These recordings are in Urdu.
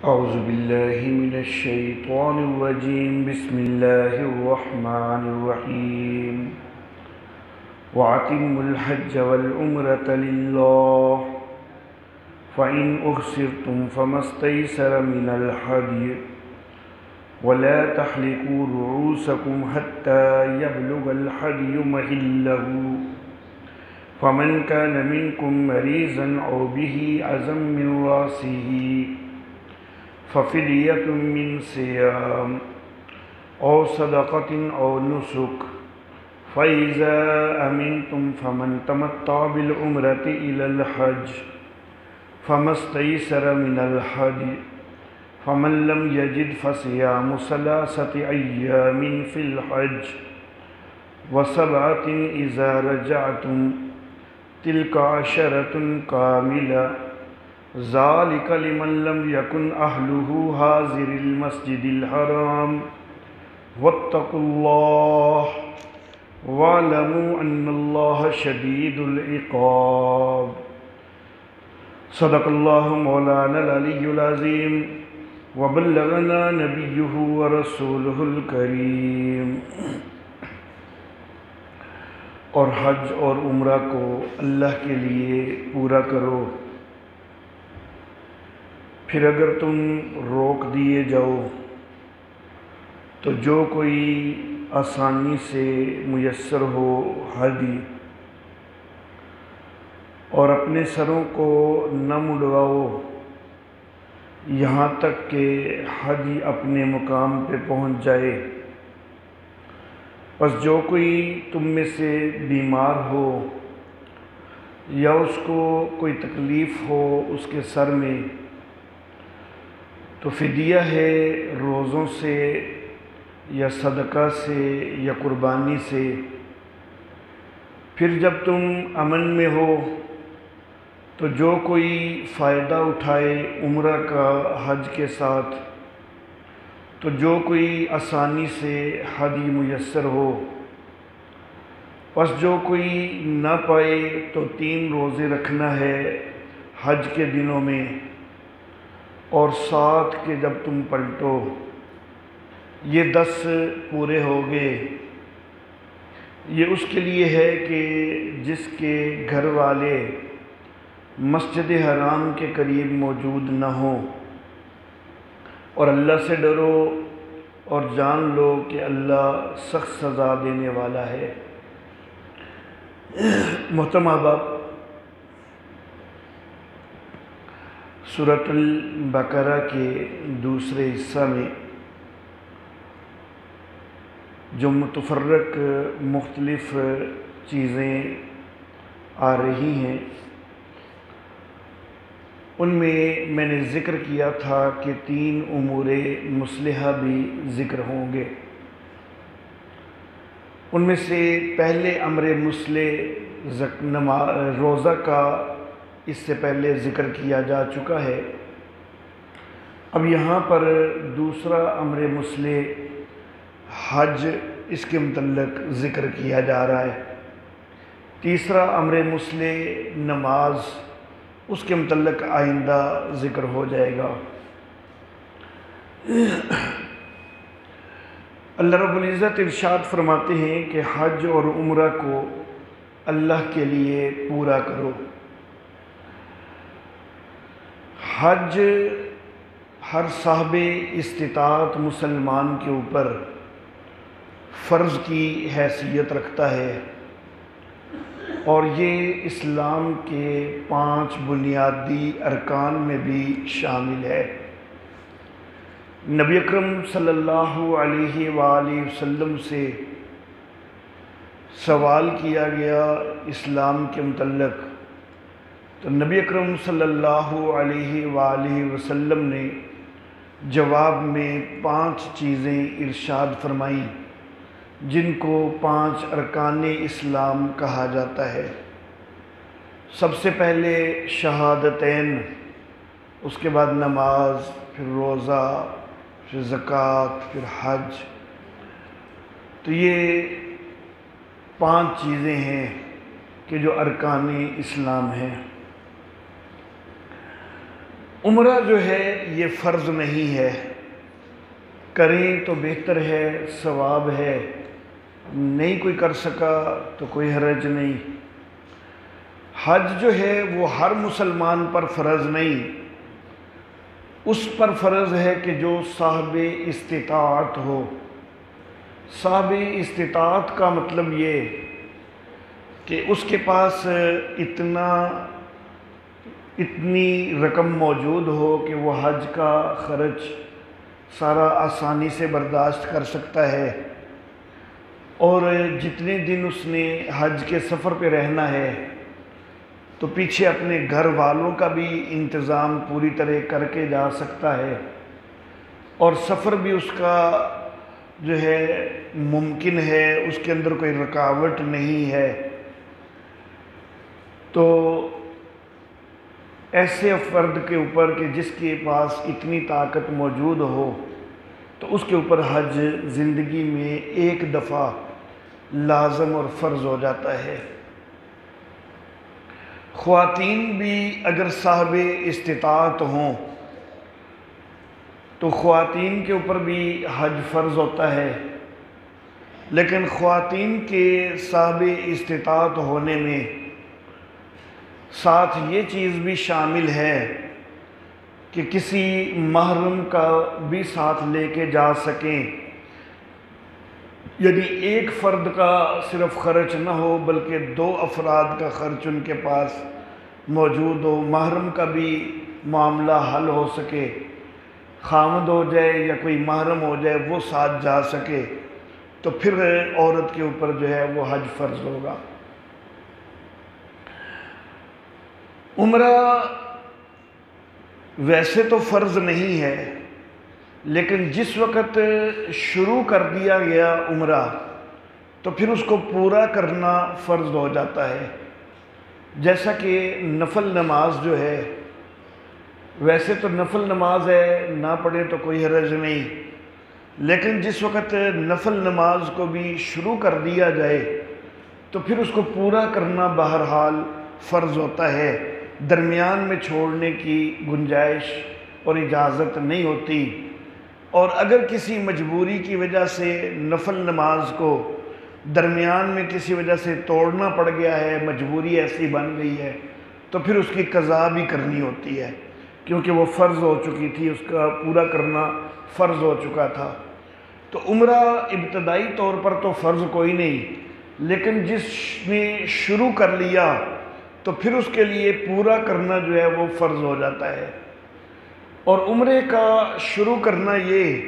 أعوذ بالله من الشيطان الرجيم بسم الله الرحمن الرحيم وأتموا الحج والعمرة لله فإن أحصرتم فما استيسر من الهدي ولا تحلقوا رؤوسكم حتى يبلغ الهدي محله فمن كان منكم مريضا أو به أذى من رأسه ففدية من صيام أو صدقة أو نسك فإذا أمنتم فمن تمتع بالعمرة إلى الحج فما استيسر من الهدي فمن لم يجد فصيام 3 أيام في الحج و7 إذا رجعتم تلك 10 كاملة ذلك لمن لم يكن أهله حاضر المسجد الحرام واتقوا الله واعلموا أن الله شديد العقاب صدق الله مولانا العلي العظيم وبلغنا نبيه ورسوله الكريم۔ اور حج اور عمرہ کو اللہ کے لیے پورا کرو، پھر اگر تم روک دیے جاؤ تو جو کوئی آسانی سے میسر ہو ہدی، اور اپنے سروں کو نہ مڑواؤ یہاں تک کہ ہدی اپنے مقام پہ پہنچ جائے۔ پس جو کوئی تم میں سے بیمار ہو یا اس کو کوئی تکلیف ہو اس کے سر میں، تو فدیہ ہے روزوں سے یا صدقہ سے یا قربانی سے۔ پھر جب تم امن میں ہو تو جو کوئی فائدہ اٹھائے عمرہ کا حج کے ساتھ، تو جو کوئی آسانی سے ہدی میسر ہو۔ پس جو کوئی نہ پائے تو 3 روزے رکھنا ہے حج کے دنوں میں، اور 7 کے جب تم پلٹو، یہ 10 پورے ہو گئے۔ یہ اس کے لیے ہے کہ جس کے گھر والے مسجد حرام کے قریب موجود نہ ہوں، اور اللہ سے ڈرو اور جان لو کہ اللہ سخت سزا دینے والا ہے۔ محترم احباب، سورۃ البقرہ کے دوسرے حصہ میں جو متفرق مختلف چیزیں آ رہی ہیں، ان میں میں نے ذکر کیا تھا کہ 3 امور مصلحہ بھی ذکر ہوں گے۔ ان میں سے پہلے امر مصلح روزہ کا اس سے پہلے ذکر کیا جا چکا ہے۔ اب یہاں پر دوسرا امر مصلح حج، اس کے متعلق ذکر کیا جا رہا ہے۔ تیسرا امر مصلح نماز، اس کے متعلق آئندہ ذکر ہو جائے گا۔ اللہ رب العزت ارشاد فرماتے ہیں کہ حج اور عمرہ کو اللہ کے لیے پورا کرو۔ حج ہر صاحب استطاعت مسلمان کے اوپر فرض کی حیثیت رکھتا ہے، اور یہ اسلام کے 5 بنیادی ارکان میں بھی شامل ہے۔ نبی اکرم صلی اللہ علیہ وآلہ وسلم سے سوال کیا گیا اسلام کے متعلق، تو نبی اکرم صلی اللہ علیہ وآلہ وسلم نے جواب میں 5 چیزیں ارشاد فرمائیں، جن کو 5 ارکان اسلام کہا جاتا ہے۔ سب سے پہلے شہادتین، اس کے بعد نماز، پھر روزہ، پھر زکوٰۃ، پھر حج۔ تو یہ 5 چیزیں ہیں کہ جو ارکان اسلام ہیں۔ عمرہ جو ہے یہ فرض نہیں ہے، کریں تو بہتر ہے، ثواب ہے، نہیں کوئی کر سکا تو کوئی حرج نہیں۔ حج جو ہے وہ ہر مسلمان پر فرض نہیں، اس پر فرض ہے کہ جو صاحب استطاعت ہو۔ صاحب استطاعت کا مطلب یہ کہ اس کے پاس اتنی رقم موجود ہو کہ وہ حج کا خرچ سارا آسانی سے برداشت کر سکتا ہے، اور جتنے دن اس نے حج کے سفر پہ رہنا ہے تو پیچھے اپنے گھر والوں کا بھی انتظام پوری طرح کر کے جا سکتا ہے، اور سفر بھی اس کا جو ہے ممکن ہے، اس کے اندر کوئی رکاوٹ نہیں ہے۔ تو ایسے فرد کے اوپر کہ جس کے پاس اتنی طاقت موجود ہو تو اس کے اوپر حج زندگی میں ایک دفعہ لازم اور فرض ہو جاتا ہے۔ خواتین بھی اگر صاحب استطاعت ہوں تو خواتین کے اوپر بھی حج فرض ہوتا ہے، لیکن خواتین کے صاحب استطاعت ہونے میں ساتھ یہ چیز بھی شامل ہے کہ کسی محرم کا بھی ساتھ لے کے جا سکیں، یعنی ایک فرد کا صرف خرچ نہ ہو بلکہ 2 افراد کا خرچ ان کے پاس موجود ہو، محرم کا بھی معاملہ حل ہو سکے، خامد ہو جائے یا کوئی محرم ہو جائے وہ ساتھ جا سکے، تو پھر عورت کے اوپر جو ہے وہ حج فرض ہوگا۔ عمرہ ویسے تو فرض نہیں ہے، لیکن جس وقت شروع کر دیا گیا عمرہ تو پھر اس کو پورا کرنا فرض ہو جاتا ہے۔ جیسا کہ نفل نماز جو ہے، ویسے تو نفل نماز ہے، نہ پڑھے تو کوئی حرج نہیں، لیکن جس وقت نفل نماز کو بھی شروع کر دیا جائے تو پھر اس کو پورا کرنا بہرحال فرض ہوتا ہے، درمیان میں چھوڑنے کی گنجائش اور اجازت نہیں ہوتی۔ اور اگر کسی مجبوری کی وجہ سے نفل نماز کو درمیان میں کسی وجہ سے توڑنا پڑ گیا ہے، مجبوری ایسی بن گئی ہے، تو پھر اس کی قضا بھی کرنی ہوتی ہے، کیونکہ وہ فرض ہو چکی تھی، اس کا پورا کرنا فرض ہو چکا تھا۔ تو عمرہ ابتدائی طور پر تو فرض کوئی نہیں، لیکن جس نے شروع کر لیا تو پھر اس کے لیے پورا کرنا جو ہے وہ فرض ہو جاتا ہے۔ اور عمرے کا شروع کرنا یہ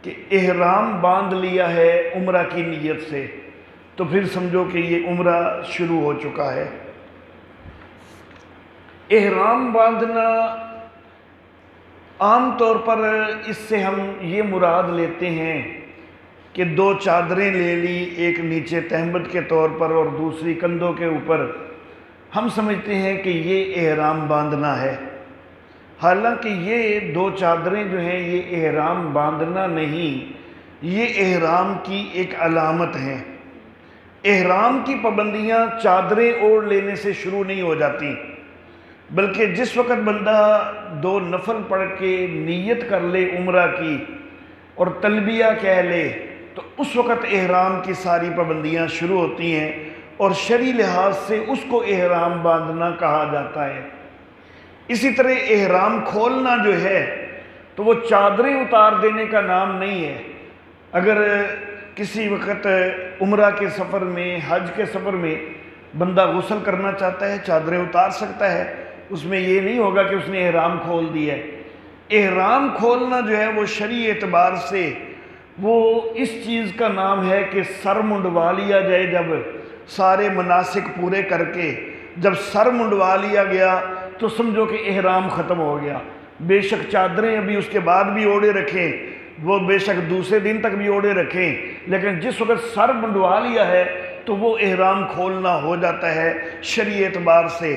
کہ احرام باندھ لیا ہے عمرہ کی نیت سے، تو پھر سمجھو کہ یہ عمرہ شروع ہو چکا ہے۔ احرام باندھنا عام طور پر اس سے ہم یہ مراد لیتے ہیں کہ 2 چادریں لے لی، ایک نیچے تہمت کے طور پر اور دوسری کندھوں کے اوپر، ہم سمجھتے ہیں کہ یہ احرام باندھنا ہے، حالانکہ یہ 2 چادریں جو ہیں یہ احرام باندھنا نہیں، یہ احرام کی ایک علامت ہیں۔ احرام کی پابندیاں چادریں اوڑھ لینے سے شروع نہیں ہو جاتی، بلکہ جس وقت بندہ 2 نفل پڑھ کے نیت کر لے عمرہ کی اور تلبیہ کہہ لے تو اس وقت احرام کی ساری پابندیاں شروع ہوتی ہیں، اور شرعی لحاظ سے اس کو احرام باندھنا کہا جاتا ہے۔ اسی طرح احرام کھولنا جو ہے تو وہ چادریں اتار دینے کا نام نہیں ہے۔ اگر کسی وقت عمرہ کے سفر میں، حج کے سفر میں بندہ غسل کرنا چاہتا ہے، چادریں اتار سکتا ہے، اس میں یہ نہیں ہوگا کہ اس نے احرام کھول دیا ہے۔ احرام کھولنا جو ہے وہ شرعی اعتبار سے وہ اس چیز کا نام ہے کہ سر منڈوا لیا جائے، جب سارے مناسک پورے کر کے جب سر منڈوا لیا گیا تو سمجھو کہ احرام ختم ہو گیا۔ بے شک چادریں ابھی اس کے بعد بھی اوڑے رکھیں، وہ بے شک دوسرے دن تک بھی اوڑے رکھیں، لیکن جس وقت سر منڈوا لیا ہے تو وہ احرام کھولنا ہو جاتا ہے شرعی اعتبار سے،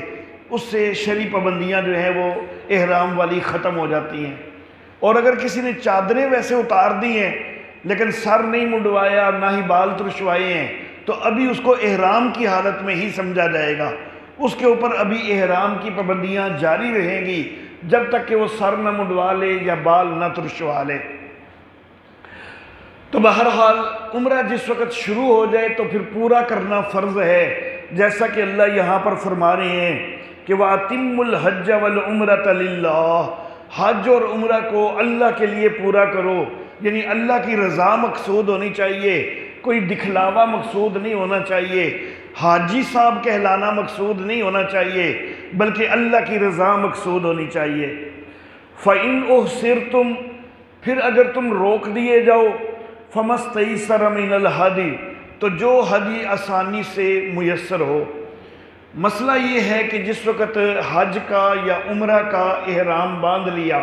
اس سے شرعی پابندیاں جو ہیں وہ احرام والی ختم ہو جاتی ہیں۔ اور اگر کسی نے چادریں ویسے اتار دی ہیں لیکن سر نہیں منڈوایا، نہ ہی بال ترشوائے ہیں، تو ابھی اس کو احرام کی حالت میں ہی سمجھا جائے گا، اس کے اوپر ابھی احرام کی پابندیاں جاری رہیں گی، جب تک کہ وہ سر نہ منڈوا لے یا بال نہ ترشوا لے۔ تو بہرحال عمرہ جس وقت شروع ہو جائے تو پھر پورا کرنا فرض ہے، جیسا کہ اللہ یہاں پر فرما رہے ہیں کہ وَأَتِمُّ الْحَجَّ وَالْعُمْرَةَ لِلَّهِ، حج اور عمرہ کو اللہ کے لیے پورا کرو، یعنی اللہ کی رضا مقصود ہونی چاہیے، کوئی دکھلاوا مقصود نہیں ہونا چاہیے، حاجی صاحب کہلانا مقصود نہیں ہونا چاہیے، بلکہ اللہ کی رضا مقصود ہونی چاہیے۔ فَإِنْ أُحْصِرْتُمْ، پھر اگر تم روک دیے جاؤ، فَمَسْتَيْسَرَ مِنَ الْحَدِي، تو جو ہدی آسانی سے میسر ہو۔ مسئلہ یہ ہے کہ جس وقت حج کا یا عمرہ کا احرام باندھ لیا،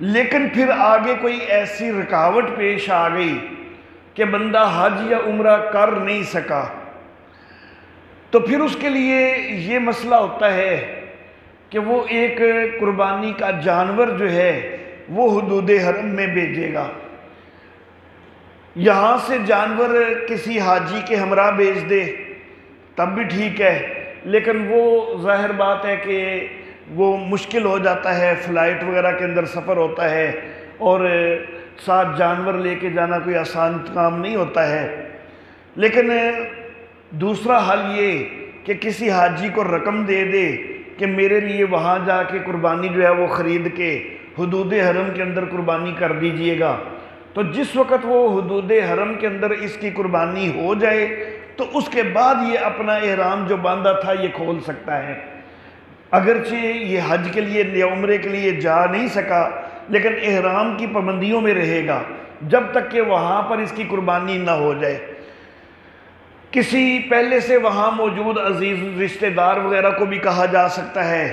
لیکن پھر آگے کوئی ایسی رکاوٹ پیش آ گئی کہ بندہ حج یا عمرہ کر نہیں سکا، تو پھر اس کے لیے یہ مسئلہ ہوتا ہے کہ وہ ایک قربانی کا جانور جو ہے وہ حدود حرم میں بھیجے گا۔ یہاں سے جانور کسی حاجی کے ہمراہ بھیج دے تب بھی ٹھیک ہے، لیکن وہ ظاہر بات ہے کہ وہ مشکل ہو جاتا ہے، فلائٹ وغیرہ کے اندر سفر ہوتا ہے اور ساتھ جانور لے کے جانا کوئی آسان کام نہیں ہوتا ہے۔ لیکن دوسرا حل یہ کہ کسی حاجی کو رقم دے دے کہ میرے لیے وہاں جا کے قربانی جو ہے وہ خرید کے حدود حرم کے اندر قربانی کر دیجئے گا، تو جس وقت وہ حدود حرم کے اندر اس کی قربانی ہو جائے تو اس کے بعد یہ اپنا احرام جو باندھا تھا یہ کھول سکتا ہے۔ اگرچہ یہ حج کے لیے یا عمرے کے لیے جا نہیں سکا، لیکن احرام کی پابندیوں میں رہے گا جب تک کہ وہاں پر اس کی قربانی نہ ہو جائے۔ کسی پہلے سے وہاں موجود عزیز رشتہ دار وغیرہ کو بھی کہا جا سکتا ہے۔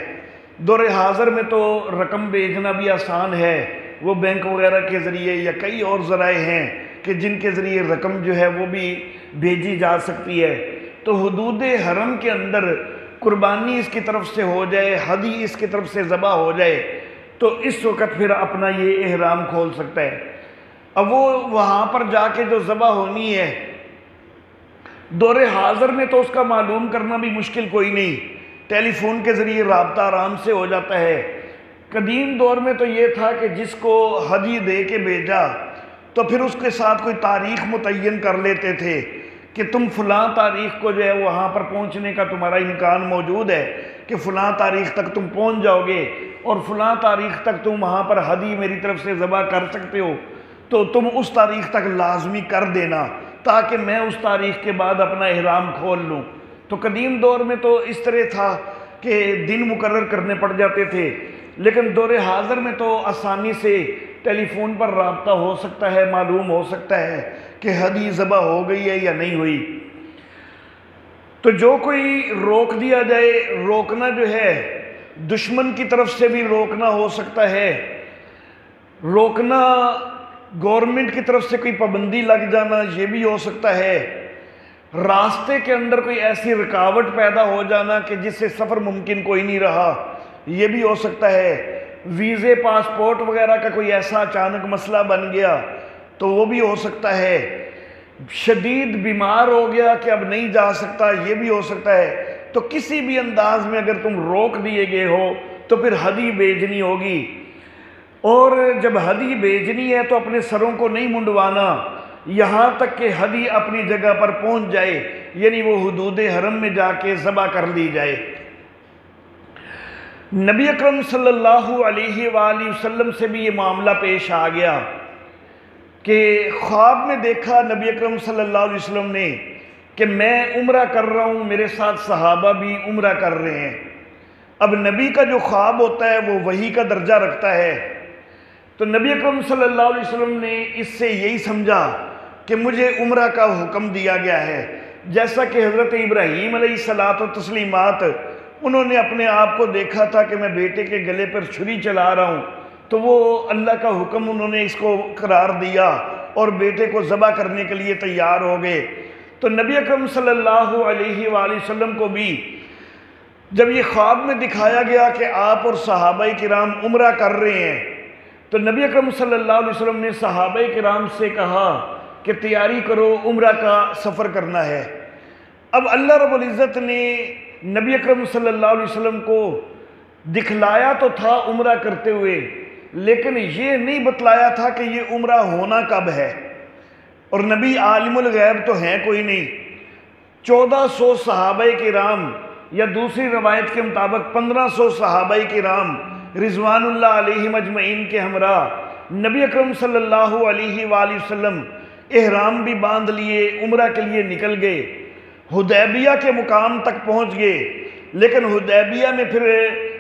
دور حاضر میں تو رقم بھیجنا بھی آسان ہے، وہ بینک وغیرہ کے ذریعے یا کئی اور ذرائع ہیں کہ جن کے ذریعے رقم جو ہے وہ بھی بھیجی جا سکتی ہے۔ تو حدود حرم کے اندر قربانی اس کی طرف سے ہو جائے، ہدی اس کی طرف سے ذبح ہو جائے تو اس وقت پھر اپنا یہ احرام کھول سکتا ہے۔ اب وہ وہاں پر جا کے جو ذبح ہونی ہے، دور حاضر میں تو اس کا معلوم کرنا بھی مشکل کوئی نہیں، ٹیلی فون کے ذریعے رابطہ آرام سے ہو جاتا ہے۔ قدیم دور میں تو یہ تھا کہ جس کو ہدی دے کے بھیجا تو پھر اس کے ساتھ کوئی تاریخ متعین کر لیتے تھے کہ تم فلاں تاریخ کو جو ہے وہاں پر پہنچنے کا تمہارا امکان موجود ہے کہ فلاں تاریخ تک تم پہنچ جاؤ گے اور فلاں تاریخ تک تم وہاں پر ہدی میری طرف سے ذبح کر سکتے ہو، تو تم اس تاریخ تک لازمی کر دینا تاکہ میں اس تاریخ کے بعد اپنا احرام کھول لوں۔ تو قدیم دور میں تو اس طرح تھا کہ دن مقرر کرنے پڑ جاتے تھے، لیکن دور حاضر میں تو آسانی سے ٹیلی فون پر رابطہ ہو سکتا ہے، معلوم ہو سکتا ہے کہ ہدی ذبح ہو گئی ہے یا نہیں ہوئی۔ تو جو کوئی روک دیا جائے، روکنا جو ہے دشمن کی طرف سے بھی روکنا ہو سکتا ہے، روکنا گورنمنٹ کی طرف سے کوئی پابندی لگ جانا یہ بھی ہو سکتا ہے، راستے کے اندر کوئی ایسی رکاوٹ پیدا ہو جانا کہ جس سے سفر ممکن کوئی نہیں رہا یہ بھی ہو سکتا ہے، ویزے پاسپورٹ وغیرہ کا کوئی ایسا اچانک مسئلہ بن گیا تو وہ بھی ہو سکتا ہے، شدید بیمار ہو گیا کہ اب نہیں جا سکتا یہ بھی ہو سکتا ہے۔ تو کسی بھی انداز میں اگر تم روک دیے گئے ہو تو پھر ہدی بھیجنی ہوگی، اور جب ہدی بھیجنی ہے تو اپنے سروں کو نہیں منڈوانا یہاں تک کہ ہدی اپنی جگہ پر پہنچ جائے، یعنی وہ حدود حرم میں جا کے ذبح کر لی جائے۔ نبی اکرم صلی اللہ علیہ وآلہ وسلم سے بھی یہ معاملہ پیش آ گیا کہ خواب میں دیکھا نبی اکرم صلی اللہ علیہ وسلم نے کہ میں عمرہ کر رہا ہوں، میرے ساتھ صحابہ بھی عمرہ کر رہے ہیں۔ اب نبی کا جو خواب ہوتا ہے وہ وحی کا درجہ رکھتا ہے، تو نبی اکرم صلی اللہ علیہ وسلم نے اس سے یہی سمجھا کہ مجھے عمرہ کا حکم دیا گیا ہے، جیسا کہ حضرت ابراہیم علیہ الصلاۃ والتسلیمات انہوں نے اپنے آپ کو دیکھا تھا کہ میں بیٹے کے گلے پر چھری چلا رہا ہوں، تو وہ اللہ کا حکم انہوں نے اس کو قرار دیا اور بیٹے کو ذبح کرنے کے لیے تیار ہو گئے۔ تو نبی اکرم صلی اللہ علیہ وآلہ وسلم کو بھی جب یہ خواب میں دکھایا گیا کہ آپ اور صحابہ کرام عمرہ کر رہے ہیں، تو نبی اکرم صلی اللہ علیہ وسلم نے صحابہ کرام سے کہا کہ تیاری کرو، عمرہ کا سفر کرنا ہے۔ اب اللہ رب العزت نے نبی اکرم صلی اللہ علیہ وسلم کو دکھلایا تو تھا عمرہ کرتے ہوئے، لیکن یہ نہیں بتلایا تھا کہ یہ عمرہ ہونا کب ہے، اور نبی عالم الغیب تو ہیں کوئی نہیں۔ 1400 صحابہ کرام یا دوسری روایت کے مطابق 1500 صحابہ کرام رضوان اللہ علیہم اجمعین کے ہمراہ نبی اکرم صلی اللہ علیہ وآلہ وسلم احرام بھی باندھ لیے، عمرہ کے لیے نکل گئے، حدیبیہ کے مقام تک پہنچ گئے، لیکن حدیبیہ میں پھر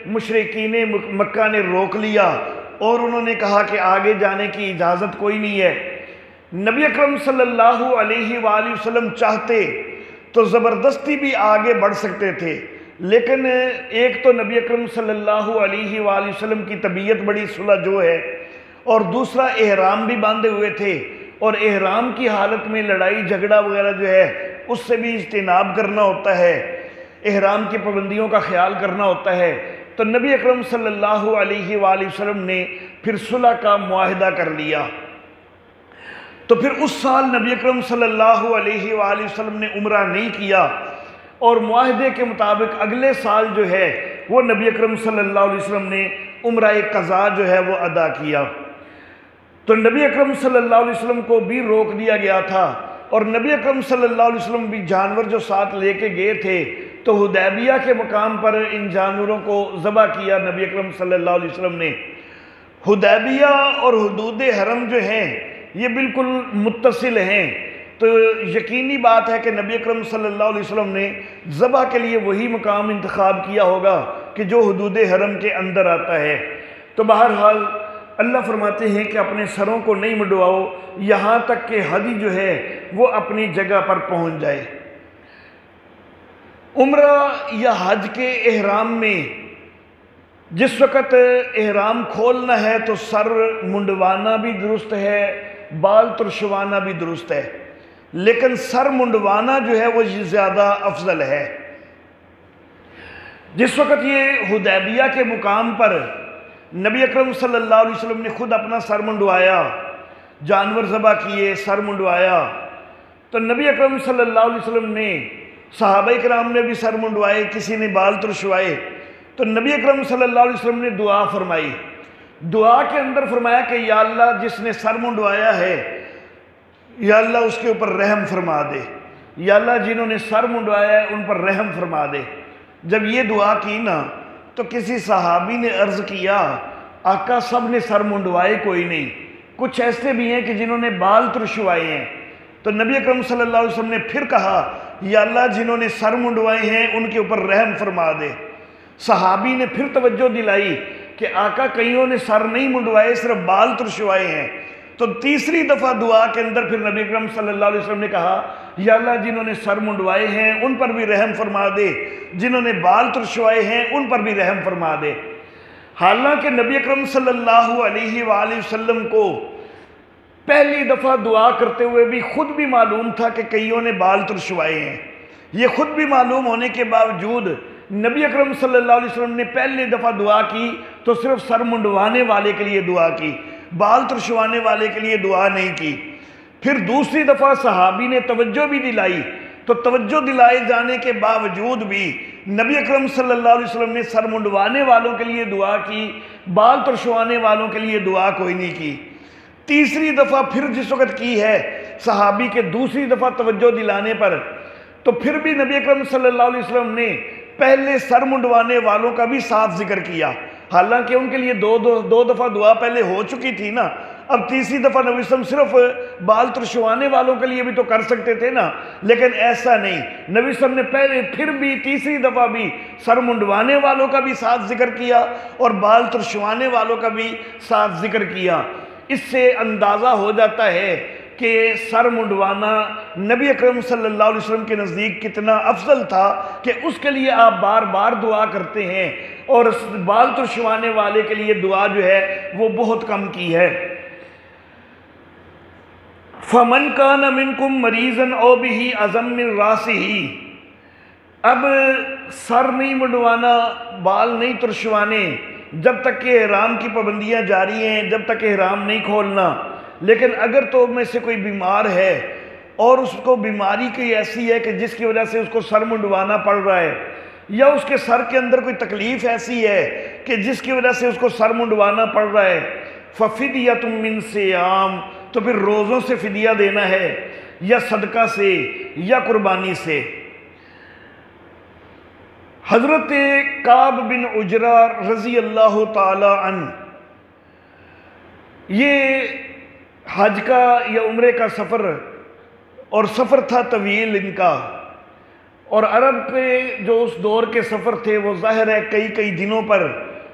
مشرکین مکہ نے روک لیا اور انہوں نے کہا کہ آگے جانے کی اجازت کوئی نہیں ہے۔ نبی اکرم صلی اللہ علیہ وآلہ وسلم چاہتے تو زبردستی بھی آگے بڑھ سکتے تھے، لیکن ایک تو نبی اکرم صلی اللہ علیہ وآلہ وسلم کی طبیعت بڑی صلح جو ہے، اور دوسرا احرام بھی باندھے ہوئے تھے، اور احرام کی حالت میں لڑائی جھگڑا وغیرہ جو ہے اس سے بھی اجتناب کرنا ہوتا ہے، احرام کی پابندیوں کا خیال کرنا ہوتا ہے۔ تو نبی اکرم صلی اللہ علیہ وآلہ وسلم نے پھر صلح کا معاہدہ کر لیا۔ تو پھر اس سال نبی اکرم صلی اللہ علیہ وآلہ وسلم نے عمرہ نہیں کیا، اور معاہدے کے مطابق اگلے سال جو ہے وہ نبی اکرم صلی اللہ علیہ وسلم نے عمرہ قضا جو ہے وہ ادا کیا۔ تو نبی اکرم صلی اللہ علیہ وسلم کو بھی روک دیا گیا تھا، اور نبی اکرم صلی اللہ علیہ وسلم بھی جانور جو ساتھ لے کے گئے تھے تو حدیبیہ کے مقام پر ان جانوروں کو ذبح کیا نبی اکرم صلی اللہ علیہ وسلم نے۔ حدیبیہ اور حدود حرم جو ہیں یہ بالکل متصل ہیں، تو یقینی بات ہے کہ نبی اکرم صلی اللہ علیہ وسلم نے ذبح کے لیے وہی مقام انتخاب کیا ہوگا کہ جو حدود حرم کے اندر آتا ہے۔ تو بہرحال اللہ فرماتے ہیں کہ اپنے سروں کو نہیں منڈواؤ یہاں تک کہ ہدی جو ہے وہ اپنی جگہ پر پہنچ جائے۔ عمرہ یا حج کے احرام میں جس وقت احرام کھولنا ہے تو سر منڈوانا بھی درست ہے، بال ترشوانا بھی درست ہے، لیکن سر منڈوانا جو ہے وہ زیادہ افضل ہے۔ جس وقت یہ حدیبیہ کے مقام پر نبی اکرم صلی اللہ علیہ وسلم نے خود اپنا سر منڈوایا، جانور ذبح کیے، سر منڈوایا، تو نبی اکرم صلی اللہ علیہ وسلم نے، صحابہ کرام نے بھی سر منڈوائے، کسی نے بال ترشوائے، تو نبی اکرم صلی اللہ علیہ وسلم نے دعا فرمائی۔ دعا کے اندر فرمایا کہ یا اللہ جس نے سر منڈوایا ہے یا اللہ اس کے اوپر رحم فرما دے، یا اللہ جنہوں نے سر منڈوایا ہے ان پر رحم فرما دے۔ جب یہ دعا کی نا تو کسی صحابی نے عرض کیا آقا سب نے سر منڈوائے کوئی نہیں، کچھ ایسے بھی ہیں کہ جنہوں نے بال ترشوائے ہیں۔ تو نبی اکرم صلی اللہ علیہ وسلم نے پھر کہا یا اللہ جنہوں نے سر منڈوائے ہیں ان کے اوپر رحم فرما دے۔ صحابی نے پھر توجہ دلائی کہ آقا کئیوں نے سر نہیں منڈوائے صرف بال ترشوائے ہیں۔ تو تیسری دفعہ دعا کے اندر پھر نبی اکرم صلی اللہ علیہ وسلم نے کہا یا اللہ جنہوں نے سر منڈوائے ہیں ان پر بھی رحم فرما دے، جنہوں نے بال ترشوائے ہیں ان پر بھی رحم فرما دے۔ حالانکہ نبی اکرم صلی اللہ علیہ وآلہ وسلم کو پہلی دفعہ دعا کرتے ہوئے بھی خود بھی معلوم تھا کہ کئیوں نے بال ترشوائے ہیں، یہ خود بھی معلوم ہونے کے باوجود نبی اکرم صلی اللہ علیہ وسلم نے پہلی دفعہ دعا کی تو صرف سر منڈوانے والے کے لیے دعا کی، بال ترشوانے والے کے لیے دعا نہیں کی۔ پھر دوسری دفعہ صحابی نے توجہ بھی دلائی، تو توجہ دلائے جانے کے باوجود بھی نبی اکرم صلی اللہ علیہ وسلم نے سر منڈوانے والوں کے لیے دعا کی، بال ترشوانے والوں کے لیے دعا کوئی نہیں کی۔ تیسری دفعہ پھر جس وقت کی ہے صحابی کے دوسری دفعہ توجہ دلانے پر، تو پھر بھی نبی اکرم صلی اللہ علیہ وسلم نے پہلے سر منڈوانے والوں کا بھی ساتھ ذکر کیا، حالانکہ ان کے لیے دو دفعہ دعا پہلے ہو چکی تھی نا، اب تیسری دفعہ نبی صلی اللہ علیہ وسلم صرف بال ترشوانے والوں کے لیے بھی تو کر سکتے تھے نا، لیکن ایسا نہیں، نبی صلی اللہ علیہ وسلم نے پہلے پھر بھی تیسری دفعہ بھی سر منڈوانے والوں کا بھی ساتھ ذکر کیا اور بال ترشوانے والوں کا بھی ساتھ ذکر کیا۔ اس سے اندازہ ہو جاتا ہے کہ سر منڈوانا نبی اکرم صلی اللہ علیہ وسلم کے نزدیک کتنا افضل تھا کہ اس کے لیے آپ بار بار دعا کرتے ہیں، اور بال ترشوانے والے کے لیے دعا جو ہے وہ بہت کم کی ہے۔ فَمَنْ كَانَ مِنْكُمْ مَرِيضًا أَوْ بِهِ أَذًى مِّن رَأْسِهِ، اب سر نہیں منڈوانا، بال نہیں ترشوانے جب تک کہ احرام کی پابندیاں جاری ہیں، جب تک احرام نہیں کھولنا، لیکن اگر تو میں سے کوئی بیمار ہے اور اس کو بیماری کوئی ایسی ہے کہ جس کی وجہ سے اس کو سر منڈوانا پڑ رہا ہے، یا اس کے سر کے اندر کوئی تکلیف ایسی ہے کہ جس کی وجہ سے اس کو سر منڈوانا پڑ رہا ہے، فَفِدْيَةٌ مِّن صِيَامٍ، تو پھر روزوں سے فدیہ دینا ہے، یا صدقہ سے یا قربانی سے۔ حضرت کعب بن عجرہ رضی اللہ تعالی عنہ، یہ حج کا یا عمرے کا سفر، اور سفر تھا طویل ان کا، اور عرب کے جو اس دور کے سفر تھے وہ ظاہر ہے کئی کئی دنوں پر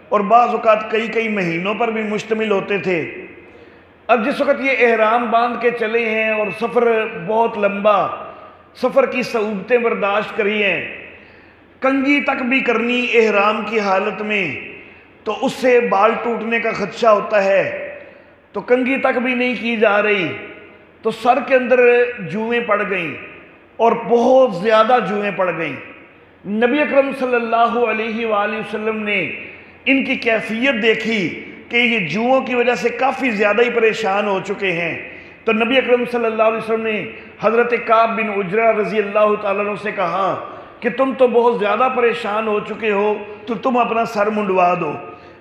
اور بعض اوقات کئی کئی مہینوں پر بھی مشتمل ہوتے تھے۔ اب جس وقت یہ احرام باندھ کے چلے ہیں اور سفر بہت لمبا، سفر کی صعوبتیں برداشت کری ہیں، کنگھی تک بھی کرنی احرام کی حالت میں تو اس سے بال ٹوٹنے کا خدشہ ہوتا ہے، تو کنگھی تک بھی نہیں کی جا رہی، تو سر کے اندر جوئیں پڑ گئیں اور بہت زیادہ جوئیں پڑ گئیں۔ نبی اکرم صلی اللہ علیہ وآلہ وسلم نے ان کی کیفیت دیکھی کہ یہ جوؤں کی وجہ سے کافی زیادہ ہی پریشان ہو چکے ہیں، تو نبی اکرم صلی اللہ علیہ وسلم نے حضرت کعب بن عجرہ رضی اللہ تعالیٰ عنہ سے کہا کہ تم تو بہت زیادہ پریشان ہو چکے ہو، تو تم اپنا سر منڈوا دو،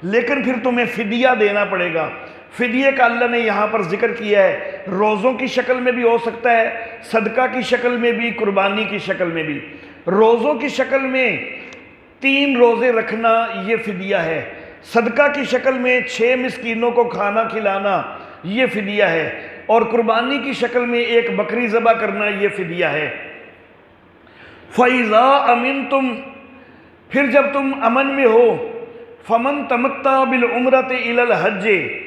لیکن پھر تمہیں فدیہ دینا پڑے گا۔ فدیے کا اللہ نے یہاں پر ذکر کیا ہے، روزوں کی شکل میں بھی ہو سکتا ہے، صدقہ کی شکل میں بھی، قربانی کی شکل میں بھی۔ روزوں کی شکل میں 3 روزے رکھنا یہ فدیہ ہے، صدقہ کی شکل میں 6 مسکینوں کو کھانا کھلانا یہ فدیہ ہے، اور قربانی کی شکل میں 1 بکری ذبح کرنا یہ فدیہ ہے۔ فَإِذَا أَمِنْتُمْ، پھر جب تم امن میں ہو، فَمَنْ تَمَتَّعَ بِالْعُمْرَةِ إِلَى الْحَجِّ،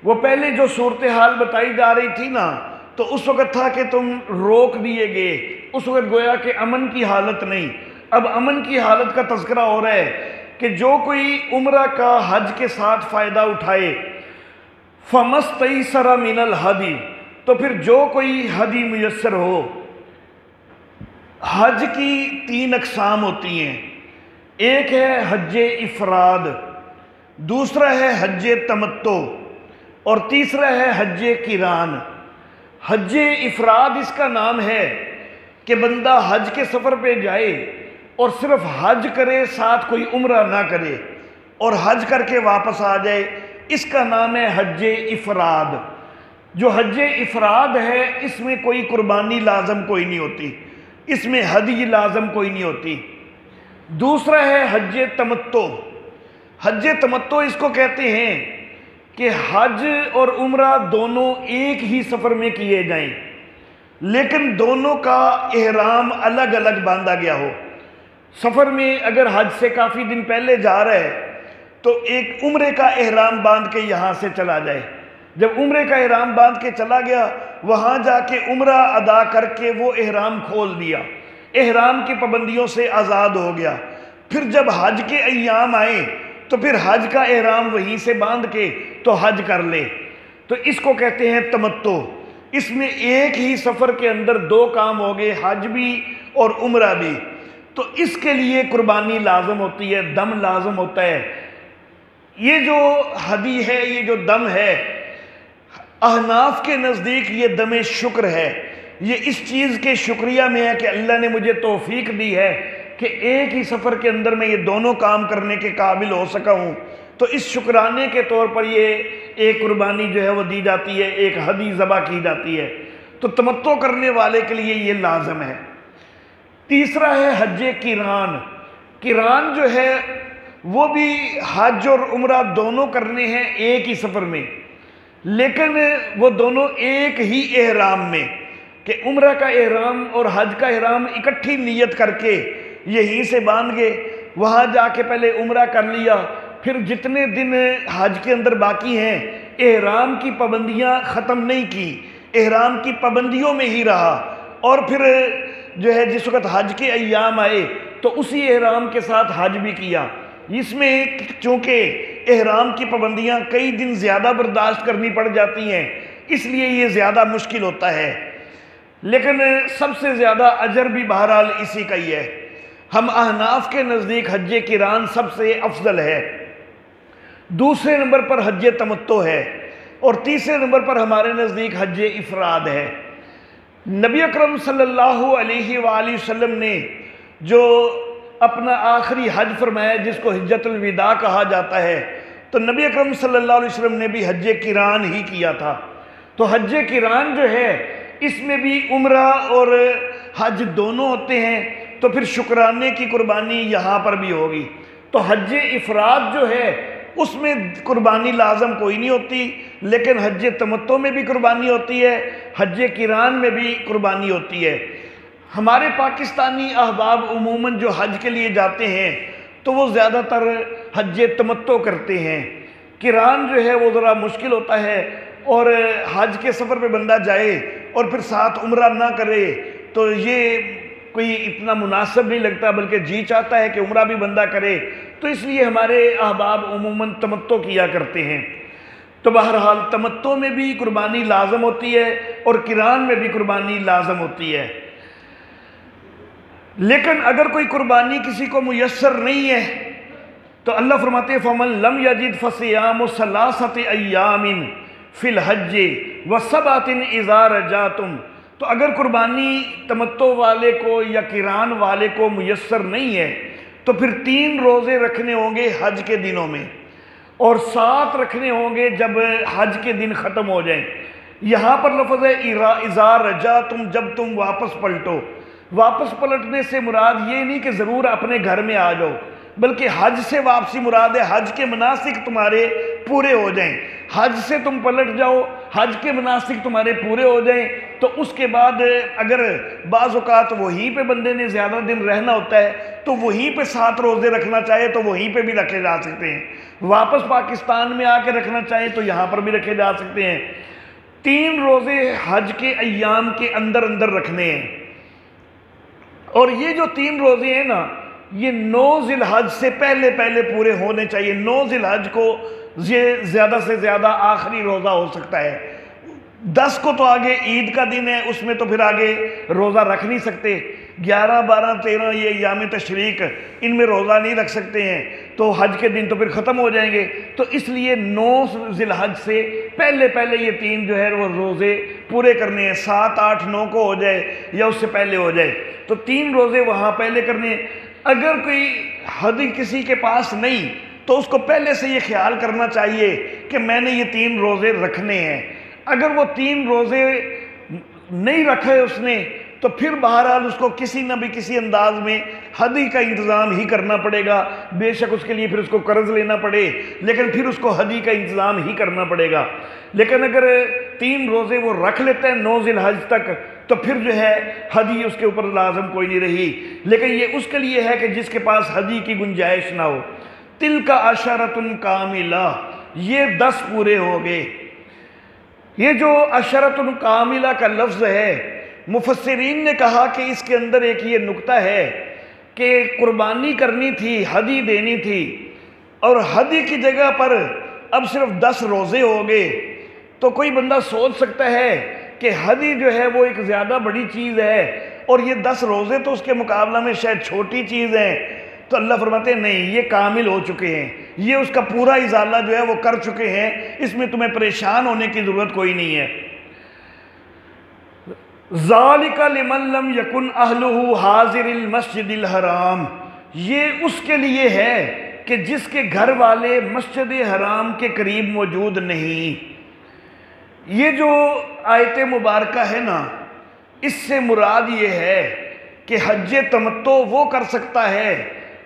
وہ پہلے جو صورتحال بتائی جا رہی تھی نا، تو اس وقت تھا کہ تم روک دیے گئے، اس وقت گویا کہ امن کی حالت نہیں، اب امن کی حالت کا تذکرہ ہو رہا ہے کہ جو کوئی عمرہ کا حج کے ساتھ فائدہ اٹھائے، فَمَسْتَيْسَرَ مِنَ الْحَدِي، تو پھر جو کوئی ہدی میسر ہو۔ حج کی 3 اقسام ہوتی ہیں، ایک ہے حج افراد، دوسرا ہے حج تمتع، اور تیسرا ہے حج قران۔ حج افراد اس کا نام ہے کہ بندہ حج کے سفر پہ جائے اور صرف حج کرے، ساتھ کوئی عمرہ نہ کرے اور حج کر کے واپس آ جائے، اس کا نام ہے حج افراد۔ جو حج افراد ہے اس میں کوئی قربانی لازم کوئی نہیں ہوتی، اس میں ہدی لازم کوئی نہیں ہوتی۔ دوسرا ہے حج تمتع۔ حج تمتع اس کو کہتے ہیں کہ حج اور عمرہ دونوں ایک ہی سفر میں کیے جائیں، لیکن دونوں کا احرام الگ الگ باندھا گیا ہو۔ سفر میں اگر حج سے کافی دن پہلے جا رہا ہے تو ایک عمرے کا احرام باندھ کے یہاں سے چلا جائے، جب عمرے کا احرام باندھ کے چلا گیا، وہاں جا کے عمرہ ادا کر کے وہ احرام کھول دیا، احرام کی پابندیوں سے آزاد ہو گیا۔ پھر جب حج کے ایام آئے تو پھر حج کا احرام وہیں سے باندھ کے تو حج کر لے، تو اس کو کہتے ہیں تمتع۔ اس میں ایک ہی سفر کے اندر 2 کام ہو گئے، حج بھی اور عمرہ بھی، تو اس کے لیے قربانی لازم ہوتی ہے، دم لازم ہوتا ہے۔ یہ جو ہدی ہے، یہ جو دم ہے، احناف کے نزدیک یہ دم شکر ہے، یہ اس چیز کے شکریہ میں ہے کہ اللہ نے مجھے توفیق دی ہے کہ ایک ہی سفر کے اندر میں یہ دونوں کام کرنے کے قابل ہو سکا ہوں، تو اس شکرانے کے طور پر یہ ایک قربانی جو ہے وہ دی جاتی ہے، ایک ہدی ذبح کی جاتی ہے، تو تمتع کرنے والے کے لیے یہ لازم ہے۔ تیسرا ہے حج قران۔ قران جو ہے وہ بھی حج اور عمرہ دونوں کرنے ہیں ایک ہی سفر میں، لیکن وہ دونوں ایک ہی احرام میں، کہ عمرہ کا احرام اور حج کا احرام اکٹھی نیت کر کے یہیں سے باندھ گئے، وہاں جا کے پہلے عمرہ کر لیا، پھر جتنے دن حج کے اندر باقی ہیں احرام کی پابندیاں ختم نہیں کی، احرام کی پابندیوں میں ہی رہا، اور پھر جو ہے جس وقت حج کے ایام آئے تو اسی احرام کے ساتھ حج بھی کیا۔ اس میں چونکہ احرام کی پابندیاں کئی دن زیادہ برداشت کرنی پڑ جاتی ہیں، اس لیے یہ زیادہ مشکل ہوتا ہے، لیکن سب سے زیادہ اجر بھی بہرحال اسی کا ہی ہے۔ ہم احناف کے نزدیک حج قران سب سے افضل ہے، دوسرے نمبر پر حج تمتع ہے، اور تیسرے نمبر پر ہمارے نزدیک حج افراد ہے۔ نبی اکرم صلی اللہ علیہ وآلہ وسلم نے جو اپنا آخری حج فرمایا جس کو حجۃ الوداع کہا جاتا ہے، تو نبی اکرم صلی اللہ علیہ وسلم نے بھی حج قران ہی کیا تھا۔ تو حج قران جو ہے اس میں بھی عمرہ اور حج دونوں ہوتے ہیں، تو پھر شکرانے کی قربانی یہاں پر بھی ہوگی۔ تو حج افراد جو ہے اس میں قربانی لازم کوئی نہیں ہوتی، لیکن حج تمتع میں بھی قربانی ہوتی ہے، حج قران میں بھی قربانی ہوتی ہے۔ ہمارے پاکستانی احباب عموماً جو حج کے لیے جاتے ہیں تو وہ زیادہ تر حج تمتع کرتے ہیں۔ قران جو ہے وہ ذرا مشکل ہوتا ہے، اور حج کے سفر پہ بندہ جائے اور پھر ساتھ عمرہ نہ کرے تو یہ کوئی اتنا مناسب نہیں لگتا، بلکہ جی چاہتا ہے کہ عمرہ بھی بندہ کرے، تو اس لیے ہمارے احباب عموماً تمتع کیا کرتے ہیں۔ تو بہرحال تمتع میں بھی قربانی لازم ہوتی ہے اور قران میں بھی قربانی لازم ہوتی ہے۔ لیکن اگر کوئی قربانی کسی کو میسر نہیں ہے تو اللہ فرماتے ہیں فَمَن لَمْ يَجِدْ فَصِيَامُ ثَلَاثَةِ أَيَّامٍ فِي الْحَجِّ وَسَبْعَةٍ إِذَا رَجَعْتُمْ، تو اگر قربانی تمتع والے کو یا قران والے کو میسر نہیں ہے تو پھر 3 روزے رکھنے ہوں گے حج کے دنوں میں، اور 7 رکھنے ہوں گے جب حج کے دن ختم ہو جائیں۔ یہاں پر لفظ ہے اِذَا رَجَعْتُمْ، جب تم واپس پلٹو۔ واپس پلٹنے سے مراد یہ نہیں کہ ضرور اپنے گھر میں آ جاؤ، بلکہ حج سے واپسی مراد ہے حج کے مناسک تمہارے پورے ہو جائیں۔ حج سے تم پلٹ جاؤ، حج کے مناسک تمہارے پورے ہو جائیں، تو اس کے بعد اگر بعض اوقات وہیں پہ بندے نے زیادہ دن رہنا ہوتا ہے تو وہیں پہ 7 روزے رکھنا چاہے تو وہیں پہ بھی رکھے جا سکتے ہیں، واپس پاکستان میں آ کے رکھنا چاہیں تو یہاں پر بھی رکھے جا سکتے ہیں۔ 3 روزے حج کے ایام کے اندر اندر رکھنے ہیں، اور یہ جو 3 روزے ہیں نا یہ 9 ذی الحج سے پہلے پہلے پورے ہونے چاہیے۔ 9 ذی الحج کو یہ زیادہ سے زیادہ آخری روزہ ہو سکتا ہے، 10 کو تو آگے عید کا دن ہے، اس میں تو پھر آگے روزہ رکھ نہیں سکتے، 11 12 13 یہ ایام تشریق ان میں روزہ نہیں رکھ سکتے ہیں، تو حج کے دن تو پھر ختم ہو جائیں گے، تو اس لیے 9 ذی الحج سے پہلے پہلے یہ 3 جو ہے وہ روزے پورے کرنے ہیں، 7 8 9 کو ہو جائے یا اس سے پہلے ہو جائے، تو 3 روزے وہاں پہلے کرنے ہیں۔ اگر کوئی ہدی کسی کے پاس نہیں تو اس کو پہلے سے یہ خیال کرنا چاہیے کہ میں نے یہ 3 روزے رکھنے ہیں۔ اگر وہ 3 روزے نہیں رکھے اس نے تو پھر بہرحال اس کو کسی نہ بھی کسی انداز میں ہدی کا انتظام ہی کرنا پڑے گا، بے شک اس کے لیے پھر اس کو قرض لینا پڑے، لیکن پھر اس کو ہدی کا انتظام ہی کرنا پڑے گا۔ لیکن اگر 3 روزے وہ رکھ لیتا ہے 9 ذی الحج تک تو پھر جو ہے ہدی اس کے اوپر لازم کوئی نہیں رہی، لیکن یہ اس کے لیے ہے کہ جس کے پاس ہدی کی گنجائش نہ ہو۔ تِلْکَ عَشَرَةٌ کَامِلَةٌ، یہ 10 پورے ہو گئے۔ یہ جو عشرۃ کاملہ کا لفظ ہے مفسرین نے کہا کہ اس کے اندر ایک یہ نکتہ ہے کہ قربانی کرنی تھی، ہدی دینی تھی، اور ہدی کی جگہ پر اب صرف 10 روزے ہو گئے، تو کوئی بندہ سوچ سکتا ہے کہ ہدی جو ہے وہ ایک زیادہ بڑی چیز ہے اور یہ 10 روزے تو اس کے مقابلہ میں شاید چھوٹی چیز ہیں، تو اللہ فرماتے ہیں نہیں، یہ کامل ہو چکے ہیں، یہ اس کا پورا ازالہ جو ہے وہ کر چکے ہیں، اس میں تمہیں پریشان ہونے کی ضرورت کوئی نہیں ہے۔ ذَلِكَ لِمَن لَّمْ يَكُنْ أَهْلُهُ حَاضِرِ الْمَسْجِدِ الْحَرَامِ، یہ اس کے لیے ہے کہ جس کے گھر والے مسجد حرام کے قریب موجود نہیں۔ یہ جو آیت مبارکہ ہے نا، اس سے مراد یہ ہے کہ حج تمتع وہ کر سکتا ہے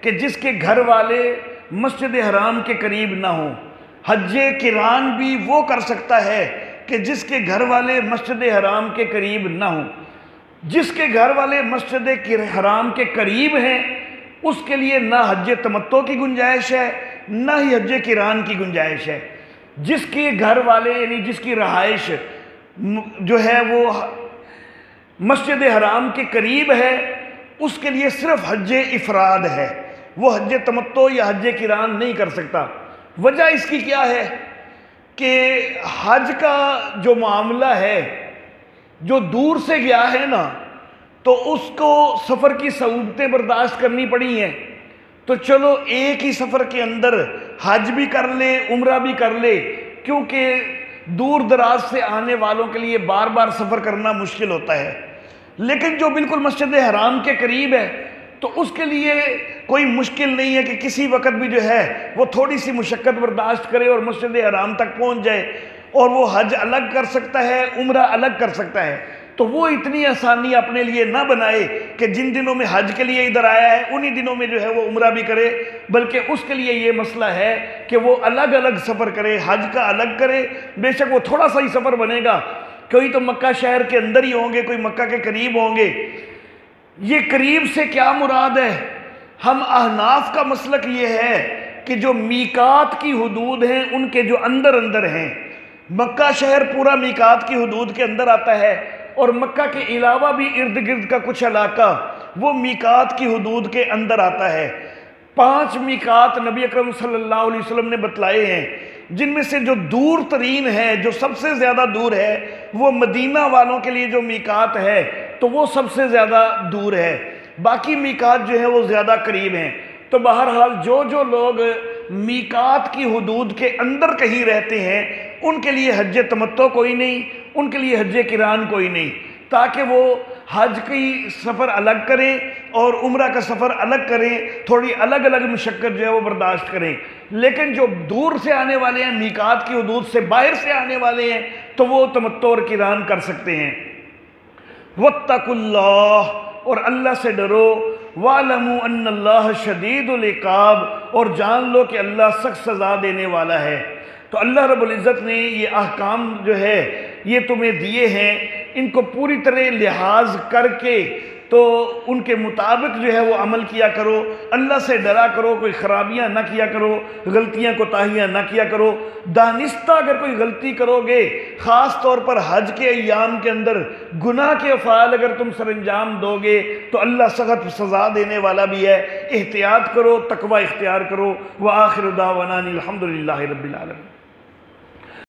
کہ جس کے گھر والے مسجد حرام کے قریب نہ ہوں، حج قران بھی وہ کر سکتا ہے کہ جس کے گھر والے مسجد حرام کے قریب نہ ہوں۔ جس کے گھر والے مسجد حرام کے قریب ہیں اس کے لیے نہ حج تمتع کی گنجائش ہے نہ ہی حج قران کی گنجائش ہے۔ جس کے گھر والے یعنی جس کی رہائش جو ہے وہ مسجد حرام کے قریب ہے اس کے لیے صرف حج افراد ہے، وہ حج تمتع یا حج قران نہیں کر سکتا۔ وجہ اس کی کیا ہے کہ حج کا جو معاملہ ہے جو دور سے گیا ہے نا تو اس کو سفر کی صعوبتیں برداشت کرنی پڑی ہیں، تو چلو ایک ہی سفر کے اندر حج بھی کر لے عمرہ بھی کر لے، کیونکہ دور دراز سے آنے والوں کے لیے بار بار سفر کرنا مشکل ہوتا ہے۔ لیکن جو بالکل مسجد حرام کے قریب ہے تو اس کے لیے کوئی مشکل نہیں ہے کہ کسی وقت بھی جو ہے وہ تھوڑی سی مشقت برداشت کرے اور مسجد حرام تک پہنچ جائے، اور وہ حج الگ کر سکتا ہے، عمرہ الگ کر سکتا ہے۔ تو وہ اتنی آسانی اپنے لیے نہ بنائے کہ جن دنوں میں حج کے لیے ادھر آیا ہے انہی دنوں میں جو ہے وہ عمرہ بھی کرے، بلکہ اس کے لیے یہ مسئلہ ہے کہ وہ الگ الگ سفر کرے، حج کا الگ کرے۔ بے شک وہ تھوڑا سا ہی سفر بنے گا، کوئی تو مکہ شہر کے اندر ہی ہوں گے، کوئی مکہ کے قریب ہوں گے۔ یہ قریب سے کیا مراد ہے؟ ہم احناف کا مسلک یہ ہے کہ جو میقات کی حدود ہیں ان کے جو اندر اندر ہیں، مکہ شہر پورا میقات کی حدود کے اندر آتا ہے، اور مکہ کے علاوہ بھی ارد گرد کا کچھ علاقہ وہ میقات کی حدود کے اندر آتا ہے۔ 5 میقات نبی اکرم صلی اللہ علیہ وسلم نے بتلائے ہیں، جن میں سے جو دور ترین ہے، جو سب سے زیادہ دور ہے، وہ مدینہ والوں کے لیے جو میقات ہے تو وہ سب سے زیادہ دور ہے، باقی میقات جو ہیں وہ زیادہ قریب ہیں۔ تو بہرحال جو لوگ میقات کی حدود کے اندر کہیں رہتے ہیں ان کے لیے حج تمتع کوئی نہیں، ان کے لیے حج قران کوئی نہیں، تاکہ وہ حج کی سفر الگ کریں اور عمرہ کا سفر الگ کریں، تھوڑی الگ الگ مشقت جو ہے وہ برداشت کریں۔ لیکن جو دور سے آنے والے ہیں، میقات کی حدود سے باہر سے آنے والے ہیں، تو وہ تمتع اور قران کر سکتے ہیں۔ واتقوا اللہ، اور اللہ سے ڈرو، وَاعْلَمُوا أَنَّ اللَّهَ شَدِيدُ الْعِقَابِ، اور جان لو کہ اللہ سخت سزا دینے والا ہے۔ تو اللہ رب العزت نے یہ احکام جو ہے یہ تمہیں دیے ہیں، ان کو پوری طرح لحاظ کر کے تو ان کے مطابق جو ہے وہ عمل کیا کرو، اللہ سے ڈرا کرو، کوئی خرابیاں نہ کیا کرو، غلطیاں کوتاہیاں نہ کیا کرو۔ دانستہ اگر کوئی غلطی کرو گے، خاص طور پر حج کے ایام کے اندر گناہ کے افعال اگر تم سر انجام دو گے تو اللہ سخت سزا دینے والا بھی ہے۔ احتیاط کرو، تقوی اختیار کرو۔ وآخر دعوانا الحمدللہ رب العالمین۔